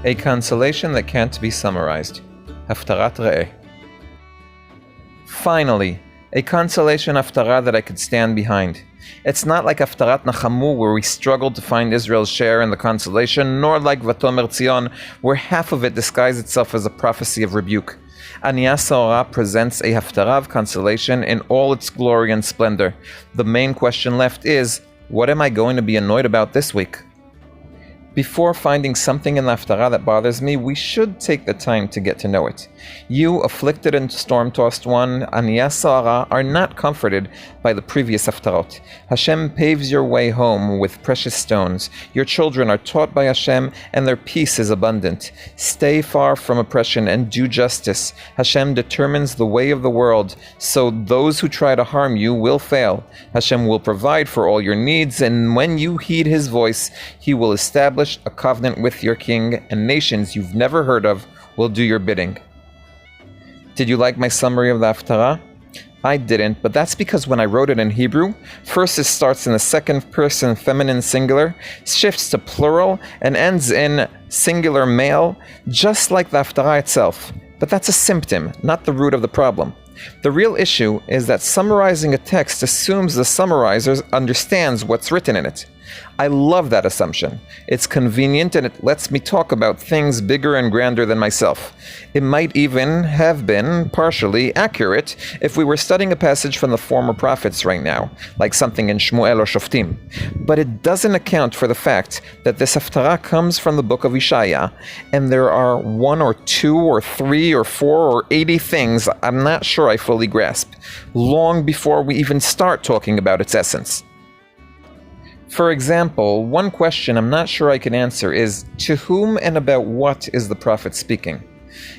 A consolation that can't be summarized. Haftarat Re'eh. Finally, a consolation haftarah that I could stand behind. It's not like Haftarat Nachamu, where we struggled to find Israel's share in the consolation, nor like Vatomer Tzion, where half of it disguised itself as a prophecy of rebuke. Aniyah Saora presents a haftarah of consolation in all its glory and splendor. The main question left is, what am I going to be annoyed about this week? Before finding something in the haftarah that bothers me, we should take the time to get to know it. You, afflicted and storm-tossed one, Aniyah Saora, are not comforted by the previous haftarot. Hashem paves your way home with precious stones. Your children are taught by Hashem, and their peace is abundant. Stay far from oppression and do justice. Hashem determines the way of the world, so those who try to harm you will fail. Hashem will provide for all your needs, and when you heed His voice, He will establish a covenant with your king, and nations you've never heard of will do your bidding. Did you like my summary of the haftarah? I didn't, but that's because when I wrote it in Hebrew, first it starts in the second person feminine singular, shifts to plural, and ends in singular male, just like the haftarah itself. But that's a symptom, not the root of the problem. The real issue is that summarizing a text assumes the summarizer understands what's written in it. I love that assumption. It's convenient and it lets me talk about things bigger and grander than myself. It might even have been partially accurate if we were studying a passage from the former prophets right now, like something in Shmuel or Shoftim. But it doesn't account for the fact that this haftarah comes from the book of Ishaya, and there are 1 or 2 or 3 or 4 or 80 things I'm not sure I fully grasp, long before we even start talking about its essence. For example, one question I'm not sure I can answer is, to whom and about what is the prophet speaking?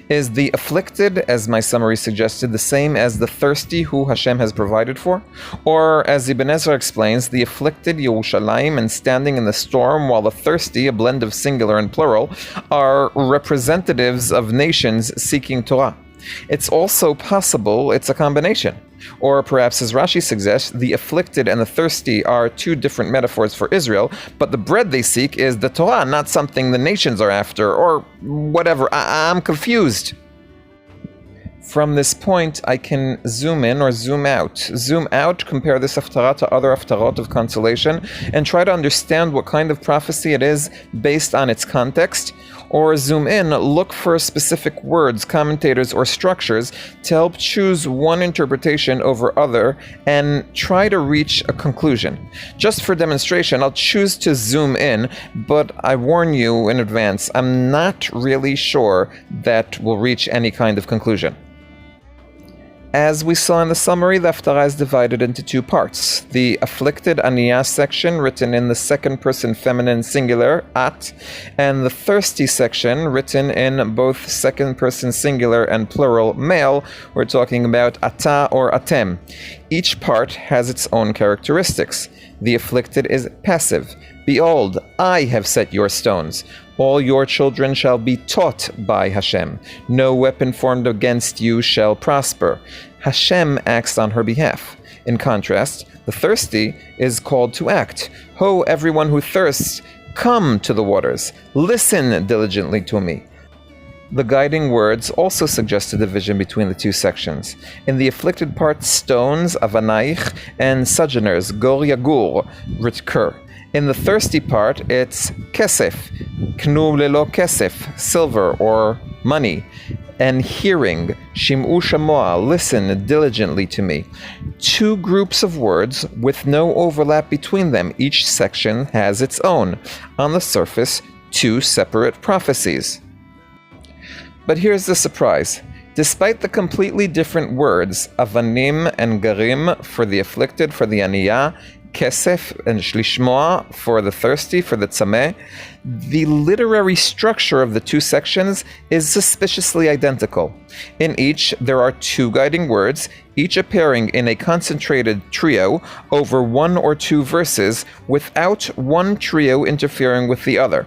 Is the afflicted, as my summary suggested, the same as the thirsty who Hashem has provided for? Or, as Ibn Ezra explains, the afflicted, Yerushalayim, and standing in the storm, while the thirsty, a blend of singular and plural, are representatives of nations seeking Torah? It's also possible it's a combination. Or perhaps, as Rashi suggests, the afflicted and the thirsty are 2 different metaphors for Israel, but the bread they seek is the Torah, not something the nations are after, or whatever. I'm confused. From this point, I can zoom in or zoom out. Zoom out, compare this haftarah to other haftarot of consolation, and try to understand what kind of prophecy it is based on its context. Or zoom in, look for specific words, commentators, or structures to help choose one interpretation over other and try to reach a conclusion. Just for demonstration, I'll choose to zoom in, but I warn you in advance, I'm not really sure that we'll reach any kind of conclusion. As we saw in the summary, the haftarah is divided into 2 parts. The afflicted Aniyah section, written in the second person feminine singular, at, and the thirsty section, written in both second person singular and plural male, we're talking about ata or atem. Each part has its own characteristics. The afflicted is passive. Behold, I have set your stones. All your children shall be taught by Hashem. No weapon formed against you shall prosper. Hashem acts on her behalf. In contrast, the thirsty is called to act. Ho, everyone who thirsts, come to the waters. Listen diligently to me. The guiding words also suggest a division between the 2 sections. In the afflicted part, stones, avanaich, and sojourners, gor yagur, recur. In the thirsty part, it's kesef, knu lelo kesef, silver or money, and hearing, shim'u shamoa, listen diligently to me. 2 groups of words with no overlap between them. Each section has its own. On the surface, 2 separate prophecies. But here's the surprise. Despite the completely different words, avanim and garim for the afflicted, for the aniyah, kesef and shlishmoa for the thirsty, for the tzameh, the literary structure of the 2 sections is suspiciously identical. In each, there are 2 guiding words, each appearing in a concentrated trio over 1 or 2 verses, without one trio interfering with the other.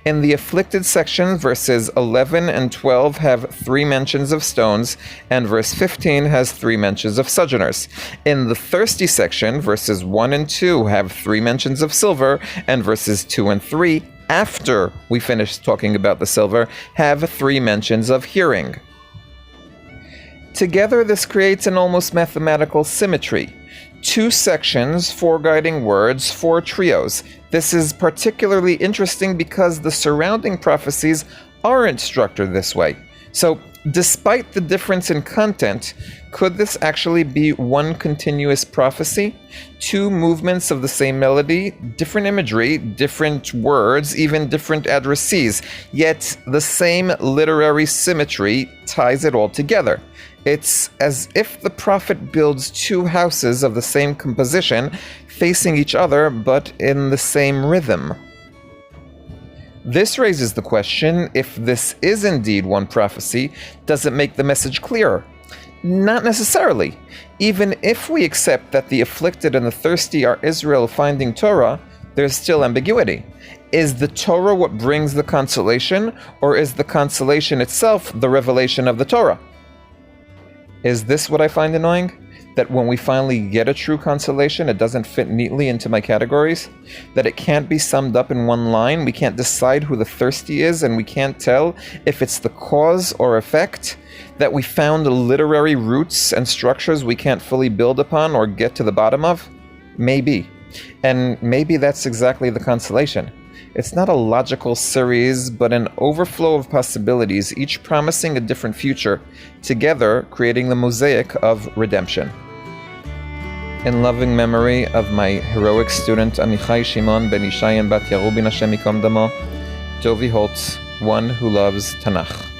In the afflicted section, verses 11 and 12 have 3 mentions of stones, and verse 15 has 3 mentions of sojourners. In the thirsty section, verses 1 and 2 have 3 mentions of silver, and verses 2 and 3 after we finish talking about the silver, have 3 mentions of hearing. Together, this creates an almost mathematical symmetry. 2 sections, 4 guiding words, 4 trios. This is particularly interesting because the surrounding prophecies aren't structured this way. So, despite the difference in content, could this actually be one continuous prophecy? 2 movements of the same melody, different imagery, different words, even different addressees, yet the same literary symmetry ties it all together. It's as if the prophet builds 2 houses of the same composition, facing each other, but in the same rhythm. This raises the question, if this is indeed one prophecy, does it make the message clearer? Not necessarily. Even if we accept that the afflicted and the thirsty are Israel finding Torah, there's still ambiguity. Is the Torah what brings the consolation, or is the consolation itself the revelation of the Torah? Is this what I find annoying? That when we finally get a true consolation, it doesn't fit neatly into my categories? That it can't be summed up in one line? We can't decide who the thirsty is, and we can't tell if it's the cause or effect? That we found literary roots and structures we can't fully build upon or get to the bottom of? Maybe. And maybe that's exactly the consolation. It's not a logical series, but an overflow of possibilities, each promising a different future, together creating the mosaic of redemption. In loving memory of my heroic student Amichai Shimon ben Ishai and Bat Yarubin Hashem Yikom Damo, Dovi Holtz, one who loves Tanakh.